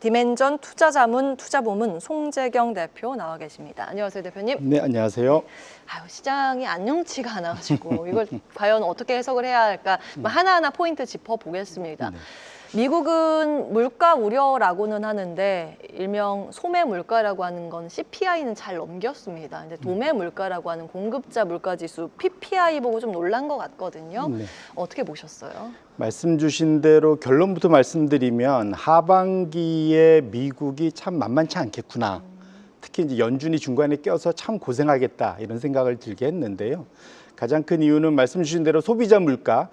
디멘전 투자자문 투자부문 송재경 대표 나와 계십니다. 안녕하세요, 대표님. 네, 안녕하세요. 시장이 안녕치가 않아가지고 이걸 과연 어떻게 해석을 해야 할까 하나하나 포인트 짚어보겠습니다. 네. 미국은 물가 우려라고는 하는데 일명 소매 물가라고 하는 건 CPI는 잘 넘겼습니다. 근데 도매 물가라고 하는 공급자 물가지수 PPI 보고 좀 놀란 것 같거든요. 네. 어떻게 보셨어요? 말씀 주신 대로 결론부터 말씀드리면 하반기에 미국이 참 만만치 않겠구나. 특히 이제 연준이 중간에 껴서 참 고생하겠다 이런 생각을 들게 했는데요. 가장 큰 이유는 말씀 주신 대로 소비자 물가,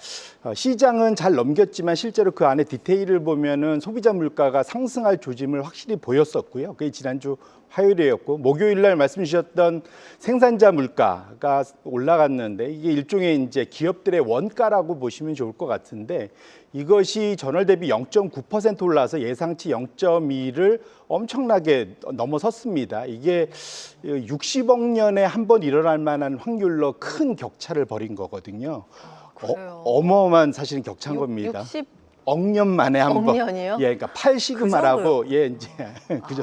시장은 잘 넘겼지만 실제로 그 안에 디테일을 보면은 소비자 물가가 상승할 조짐을 확실히 보였었고요. 그게 지난주 화요일이었고, 목요일 날 말씀 주셨던 생산자 물가가 올라갔는데 이게 일종의 이제 기업들의 원가라고 보시면 좋을 것 같은데, 이것이 전월 대비 0.9% 올라서 예상치 0.2를 엄청나게 넘어섰습니다. 이게 60억 년에 한 번 일어날 만한 확률로 큰 격차를 벌인 거거든요. 어마어마한 사실은 격차인 겁니다. 60억 년 만에 한 번. 년이요? 예, 그러니까 8시그마라고 예, 이제 그죠.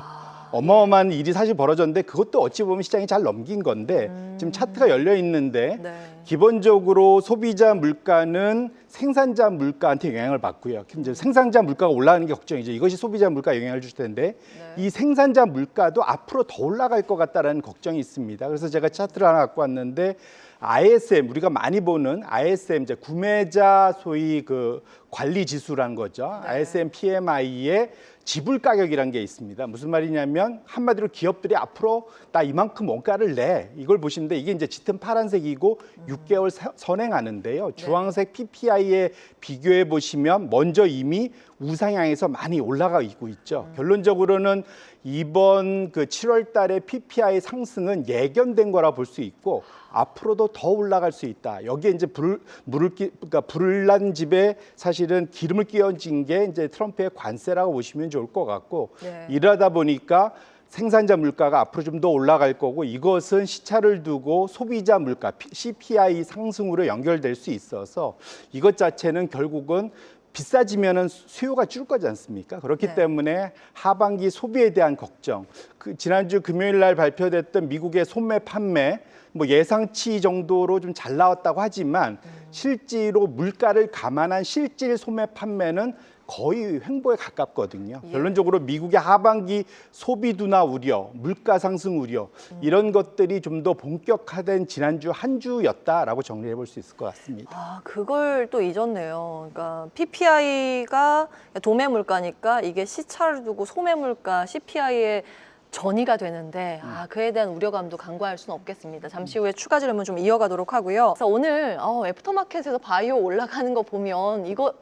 어마어마한 일이 사실 벌어졌는데 그것도 어찌 보면 시장이 잘 넘긴 건데 지금 차트가 열려 있는데 네. 기본적으로 소비자 물가는 생산자 물가한테 영향을 받고요. 이제 생산자 물가가 올라가는 게 걱정이죠. 이것이 소비자 물가 영향을 줄 텐데 네. 이 생산자 물가도 앞으로 더 올라갈 것 같다라는 걱정이 있습니다. 그래서 제가 차트를 하나 갖고 왔는데 ISM, 우리가 많이 보는 ISM, 이제 구매자 소위 그 관리 지수라는 거죠. 네. ISM PMI의 지불 가격이라는 게 있습니다. 무슨 말이냐면 한마디로 기업들이 앞으로 나 이만큼 원가를 내 이걸 보시는데 이게 이제 짙은 파란색이고 6개월 선행하는데요. 주황색 PPI에 비교해 보시면 먼저 이미 우상향에서 많이 올라가고 있죠. 결론적으로는 이번 그 7월 달에 PPI 상승은 예견된 거라 볼 수 있고 앞으로도 더 올라갈 수 있다. 여기에 이제 그러니까 불난 집에 사실은 기름을 끼얹은 게 이제 트럼프의 관세라고 보시면 좋을 것 같고 네. 이러다 보니까 생산자 물가가 앞으로 좀 더 올라갈 거고 이것은 시차를 두고 소비자 물가 CPI 상승으로 연결될 수 있어서 이것 자체는 결국은 비싸지면은 수요가 줄 거지 않습니까? 그렇기 네. 때문에 하반기 소비에 대한 걱정. 그 지난주 금요일 날 발표됐던 미국의 소매 판매 뭐 예상치 정도로 좀 잘 나왔다고 하지만 실제로 물가를 감안한 실질 소매 판매는 거의 횡보에 가깝거든요. 예. 결론적으로 미국의 하반기 소비 둔화 우려, 물가 상승 우려 이런 것들이 좀 더 본격화된 지난주 한 주였다라고 정리해 볼 수 있을 것 같습니다. 그걸 또 잊었네요. 그러니까 PPI가 도매 물가니까 이게 시차를 두고 소매 물가 CPI에 전이가 되는데 그에 대한 우려감도 간과할 수는 없겠습니다. 잠시 후에 추가 질문 좀 이어가도록 하고요. 그래서 오늘 애프터마켓에서 바이오 올라가는 거 보면 이거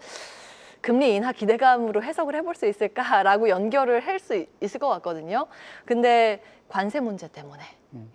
금리 인하 기대감으로 해석을 해볼 수 있을까라고 연결을 할 수 있을 것 같거든요. 근데 관세 문제 때문에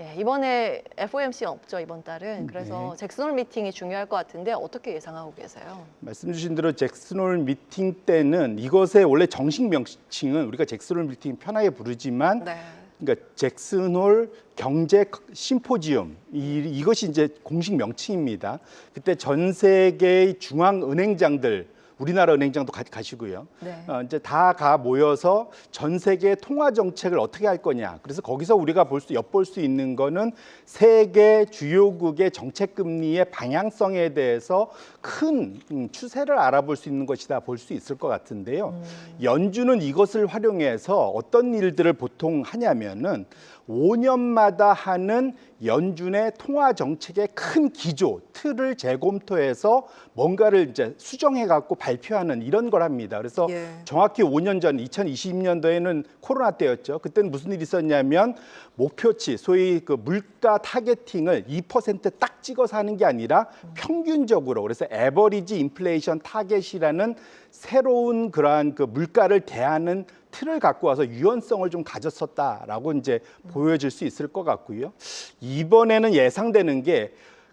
예, 이번에 FOMC 없죠, 이번 달은. 그래서 잭슨홀 미팅이 중요할 것 같은데 어떻게 예상하고 계세요? 말씀 주신 대로 잭슨홀 미팅 때는 이것의 원래 정식 명칭은 우리가 잭슨홀 미팅 편하게 부르지만 네. 그러니까 잭슨홀 경제 심포지움 이것이 이제 공식 명칭입니다. 그때 전 세계의 중앙 은행장들 우리나라 은행장도 가시고요. 네. 이제 다 모여서 전 세계 통화 정책을 어떻게 할 거냐. 그래서 거기서 우리가 엿볼 수 있는 거는 세계 주요국의 정책 금리의 방향성에 대해서 큰 추세를 알아볼 수 있는 것이다 볼 수 있을 것 같은데요. 연준은 이것을 활용해서 어떤 일들을 보통 하냐면은 5년마다 하는 연준의 통화 정책의 큰 기조, 틀을 재검토해서 뭔가를 이제 수정해 갖고 발표하는 이런 걸 합니다. 그래서 예. 정확히 5년 전 2020년도에는 코로나 때였죠. 그때는 무슨 일이 있었냐면 목표치, 소위 그 물가 타겟팅을 2%딱 찍어서 하는 게 아니라 평균적으로 그래서 에버리지 인플레이션 타겟이라는 새로운 그러한 그 물가를 대하는 틀을 갖고 와서 유연성을 좀 가졌었다라고 이제 보여질 수 있을 것 같고요. 이번에는 예상되는 게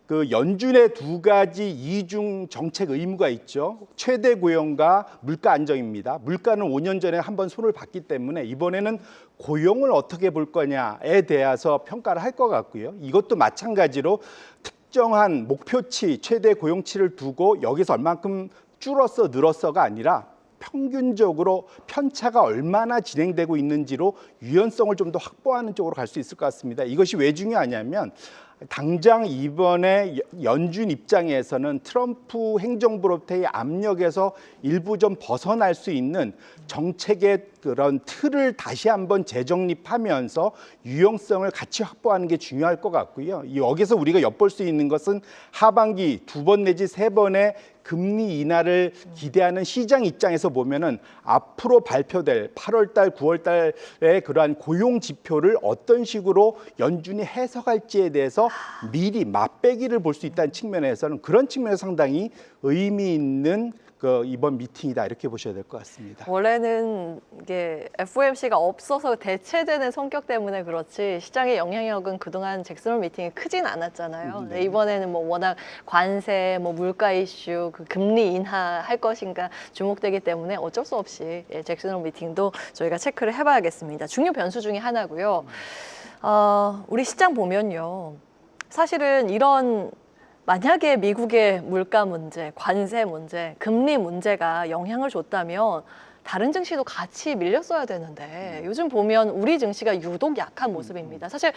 그 연준의 두 가지 이중 정책 의무가 있죠. 최대 고용과 물가 안정입니다. 물가는 5년 전에 한번 손을 봤기 때문에 이번에는 고용을 어떻게 볼 거냐에 대해서 평가를 할 것 같고요. 이것도 마찬가지로 특정한 목표치, 최대 고용치를 두고 여기서 얼만큼 줄었어 늘었어가 아니라 평균적으로 편차가 얼마나 진행되고 있는지로 유연성을 좀 더 확보하는 쪽으로 갈 수 있을 것 같습니다. 이것이 왜 중요하냐면 당장 이번에 연준 입장에서는 트럼프 행정부로부터의 압력에서 일부 좀 벗어날 수 있는 정책의 그런 틀을 다시 한번 재정립하면서 유용성을 같이 확보하는 게 중요할 것 같고요. 여기서 우리가 엿볼 수 있는 것은 하반기 2번 내지 3번의 금리 인하를 기대하는 시장 입장에서 보면은 앞으로 발표될 8월 달, 9월 달의 그러한 고용 지표를 어떤 식으로 연준이 해석할지에 대해서 미리 맛배기를 볼 수 있다는 측면에서는 그런 측면에서 상당히 의미 있는 이번 미팅이다 이렇게 보셔야 될 것 같습니다. 원래는 이게 FOMC가 없어서 대체되는 성격 때문에 그렇지 시장의 영향력은 그동안 잭슨홀 미팅이 크진 않았잖아요. 근데 이번에는 뭐 워낙 관세, 뭐 물가 이슈, 그 금리 인하할 것인가 주목되기 때문에 어쩔 수 없이 잭슨홀 미팅도 저희가 체크를 해봐야겠습니다. 중요 변수 중에 하나고요. 우리 시장 보면요. 사실은 이런 만약에 미국의 물가 문제, 관세 문제, 금리 문제가 영향을 줬다면 다른 증시도 같이 밀렸어야 되는데 요즘 보면 우리 증시가 유독 약한 모습입니다. 사실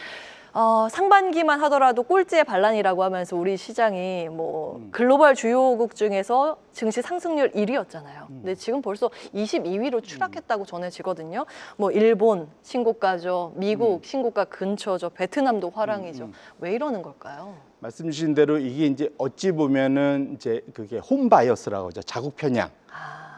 상반기만 하더라도 꼴찌의 반란이라고 하면서 우리 시장이 뭐 글로벌 주요국 중에서 증시 상승률 1위였잖아요. 근데 지금 벌써 22위로 추락했다고 전해지거든요. 뭐 일본 신고가죠, 미국 신고가 근처죠, 베트남도 화랑이죠. 왜 이러는 걸까요? 말씀 주신 대로 이게 이제 어찌 보면은 이제 그게 홈 바이어스라고 하죠. 자국 편향.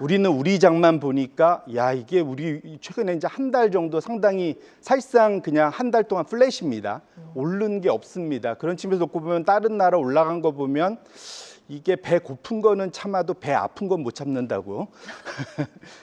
우리는 우리 장만 보니까 야 이게 우리 최근에 이제 한 달 정도 상당히 사실상 그냥 한 달 동안 플랫입니다. 오른 게 없습니다. 그런 측면에서 놓고 보면 다른 나라 올라간 거 보면 이게 배 고픈 거는 참아도 배 아픈 건 못 참는다고.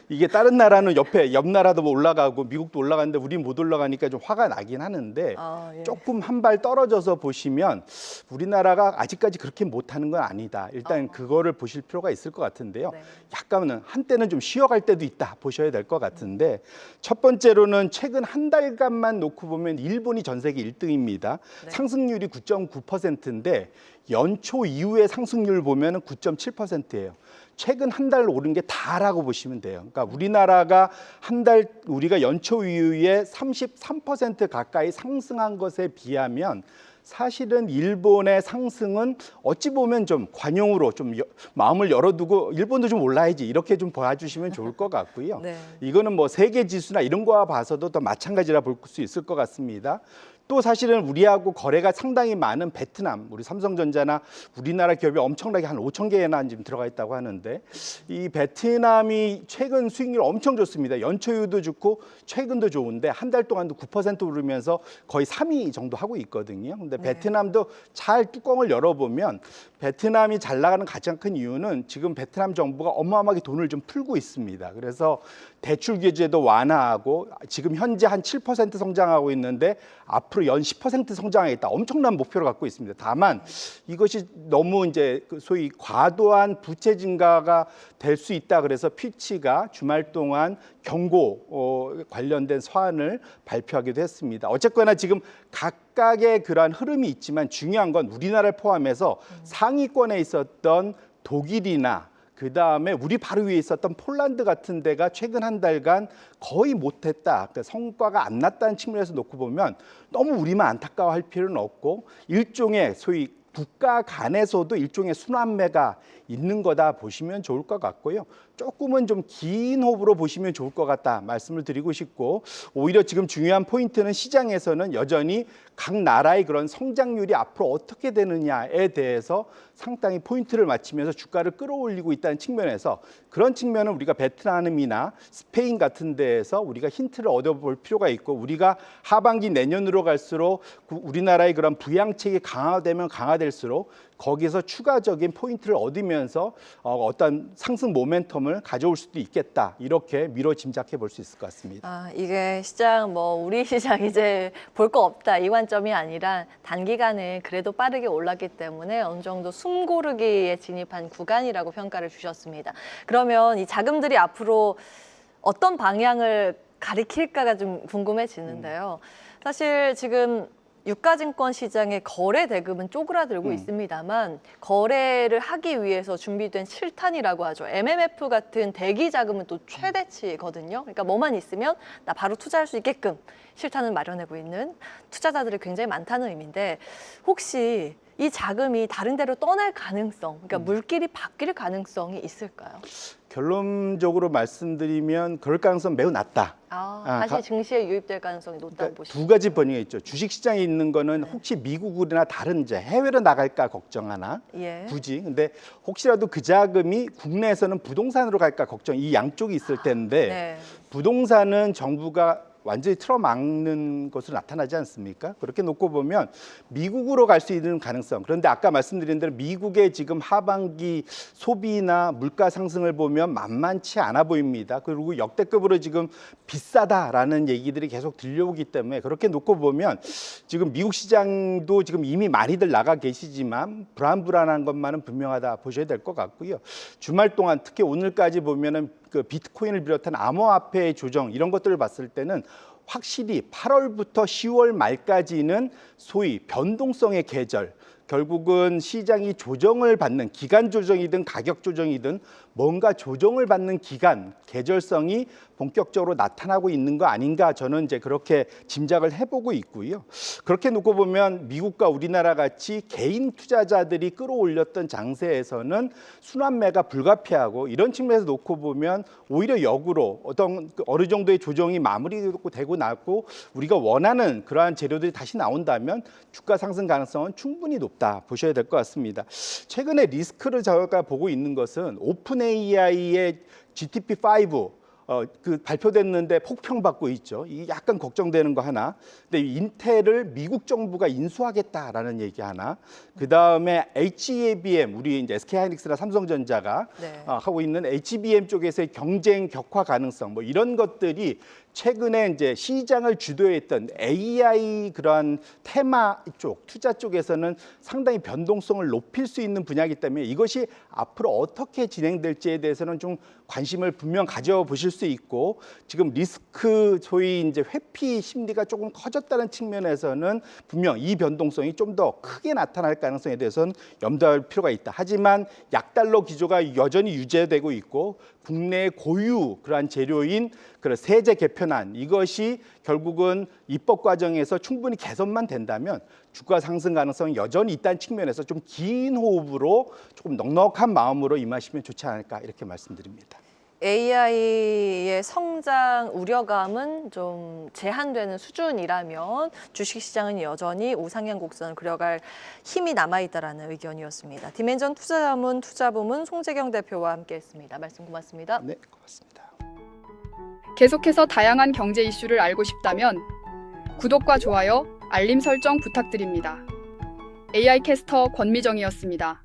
이게 다른 나라는 옆 나라도 뭐 올라가고 미국도 올라가는데 우린 못 올라가니까 좀 화가 나긴 하는데 예. 조금 한 발 떨어져서 보시면 우리나라가 아직까지 그렇게 못하는 건 아니다. 일단 그거를 보실 필요가 있을 것 같은데요. 네. 약간은 한때는 좀 쉬어갈 때도 있다 보셔야 될 것 같은데 첫 번째로는 최근 한 달간만 놓고 보면 일본이 전 세계 1등입니다. 네. 상승률이 9.9%인데 연초 이후의 상승률 보면은 9.7%예요. 최근 한 달 오른 게 다라고 보시면 돼요. 그러니까 우리나라가 한 달 우리가 연초 이후에 33% 가까이 상승한 것에 비하면 사실은 일본의 상승은 어찌 보면 좀 관용으로 좀 마음을 열어두고 일본도 좀 올라야지 이렇게 좀 봐주시면 좋을 것 같고요. 네. 이거는 뭐 세계 지수나 이런 거와 봐서도 더 마찬가지라 볼 수 있을 것 같습니다. 또 사실은 우리하고 거래가 상당히 많은 베트남, 우리 삼성전자나 우리나라 기업이 엄청나게 한 5천 개나 지금 들어가 있다고 하는데 이 베트남이 최근 수익률 엄청 좋습니다. 연초율도 좋고 최근도 좋은데 한 달 동안도 9% 오르면서 거의 3위 정도 하고 있거든요. 근데 베트남도 잘 뚜껑을 열어보면 베트남이 잘 나가는 가장 큰 이유는 지금 베트남 정부가 어마어마하게 돈을 좀 풀고 있습니다. 그래서 대출 규제도 완화하고 지금 현재 한 7% 성장하고 있는데 앞으로 연 10% 성장하겠다. 엄청난 목표를 갖고 있습니다. 다만 이것이 너무 이제 소위 과도한 부채 증가가 될 수 있다. 그래서 피치가 주말 동안 경고 관련된 서한을 발표하기도 했습니다. 어쨌거나 지금 각각의 그러한 흐름이 있지만 중요한 건 우리나라를 포함해서 상위권에 있었던 독일이나 그다음에 우리 바로 위에 있었던 폴란드 같은 데가 최근 한 달간 거의 못했다. 그러니까 성과가 안 났다는 측면에서 놓고 보면 너무 우리만 안타까워할 필요는 없고 일종의 소위 국가 간에서도 일종의 순환매가 있는 거다 보시면 좋을 것 같고요. 조금은 좀 긴 호흡으로 보시면 좋을 것 같다 말씀을 드리고 싶고 오히려 지금 중요한 포인트는 시장에서는 여전히 각 나라의 그런 성장률이 앞으로 어떻게 되느냐에 대해서 상당히 포인트를 맞추면서 주가를 끌어올리고 있다는 측면에서 그런 측면은 우리가 베트남이나 스페인 같은 데에서 우리가 힌트를 얻어볼 필요가 있고 우리가 하반기 내년으로 갈수록 우리나라의 그런 부양책이 강화되면 강화될수록 거기서 추가적인 포인트를 얻으면서 어떤 상승 모멘텀을 가져올 수도 있겠다. 이렇게 미뤄 짐작해 볼 수 있을 것 같습니다. 이게 시장 우리 시장 이제 볼 거 없다 이 관점이 아니라 단기간에 그래도 빠르게 올랐기 때문에 어느 정도 숨고르기에 진입한 구간이라고 평가를 주셨습니다. 그러면 이 자금들이 앞으로 어떤 방향을 가리킬까가 좀 궁금해지는데요. 사실 지금 유가증권 시장의 거래 대금은 쪼그라들고 있습니다만 거래를 하기 위해서 준비된 실탄이라고 하죠. MMF 같은 대기 자금은 또 최대치거든요. 그러니까 뭐만 있으면 나 바로 투자할 수 있게끔 실탄을 마련하고 있는 투자자들이 굉장히 많다는 의미인데 혹시 이 자금이 다른 데로 떠날 가능성, 그러니까 물길이 바뀔 가능성이 있을까요? 결론적으로 말씀드리면 그럴 가능성 매우 낮다. 다시 증시에 유입될 가능성이 높다고 그러니까 보시죠. 두 가지 번역이 있죠. 주식시장에 있는 거는 혹시 미국이나 다른 이제 해외로 나갈까 걱정하나 예. 굳이. 근데 혹시라도 그 자금이 국내에서는 부동산으로 갈까 걱정. 이 양쪽이 있을 텐데 네. 부동산은 정부가 완전히 틀어막는 것으로 나타나지 않습니까? 그렇게 놓고 보면 미국으로 갈 수 있는 가능성. 그런데 아까 말씀드린 대로 미국의 지금 하반기 소비나 물가 상승을 보면 만만치 않아 보입니다. 그리고 역대급으로 지금 비싸다라는 얘기들이 계속 들려오기 때문에 그렇게 놓고 보면 지금 미국 시장도 지금 이미 많이들 나가 계시지만 불안한 것만은 분명하다 보셔야 될 것 같고요. 주말 동안 특히 오늘까지 보면은 그 비트코인을 비롯한 암호화폐의 조정 이런 것들을 봤을 때는 확실히 8월부터 10월 말까지는 소위 변동성의 계절, 결국은 시장이 조정을 받는 기간 조정이든 가격 조정이든 뭔가 조정을 받는 기간, 계절성이 본격적으로 나타나고 있는 거 아닌가 저는 이제 그렇게 짐작을 해보고 있고요. 그렇게 놓고 보면 미국과 우리나라 같이 개인 투자자들이 끌어올렸던 장세에서는 순환매가 불가피하고 이런 측면에서 놓고 보면 오히려 역으로 어느 정도의 조정이 마무리되고 나고 우리가 원하는 그러한 재료들이 다시 나온다면 주가 상승 가능성은 충분히 높다 보셔야 될 것 같습니다. 최근에 리스크를 저희가 보고 있는 것은 오픈 AI의 GPT-5 그 발표됐는데 폭평받고 있죠. 이게 약간 걱정되는 거 하나. 근데 인텔을 미국 정부가 인수하겠다라는 얘기 하나. 그 다음에 HBM 우리 이제 SK하이닉스나 삼성전자가 네. 하고 있는 HBM 쪽에서의 경쟁 격화 가능성 뭐 이런 것들이 최근에 이제 시장을 주도했던 AI 그러한 테마 쪽 투자 쪽에서는 상당히 변동성을 높일 수 있는 분야이기 때문에 이것이 앞으로 어떻게 진행될지에 대해서는 좀 관심을 분명 가져보실 수 있고 지금 리스크 소위 이제 회피 심리가 조금 커졌다는 측면에서는 분명 이 변동성이 좀 더 크게 나타날 가능성에 대해서는 염두할 필요가 있다. 하지만 약달러 기조가 여전히 유지되고 있고 국내 고유 그러한 재료인 그런 세제 개편안 이것이 결국은 입법 과정에서 충분히 개선만 된다면 주가 상승 가능성이 여전히 있다는 측면에서 좀 긴 호흡으로 조금 넉넉한 마음으로 임하시면 좋지 않을까 이렇게 말씀드립니다. AI의 성장 우려감은 좀 제한되는 수준이라면 주식시장은 여전히 우상향 곡선을 그려갈 힘이 남아있다라는 의견이었습니다. 디멘전 투자자문 투자부문 송재경 대표와 함께했습니다. 말씀 고맙습니다. 네, 고맙습니다. 계속해서 다양한 경제 이슈를 알고 싶다면 구독과 좋아요, 알림 설정 부탁드립니다. AI 캐스터 권미정이었습니다.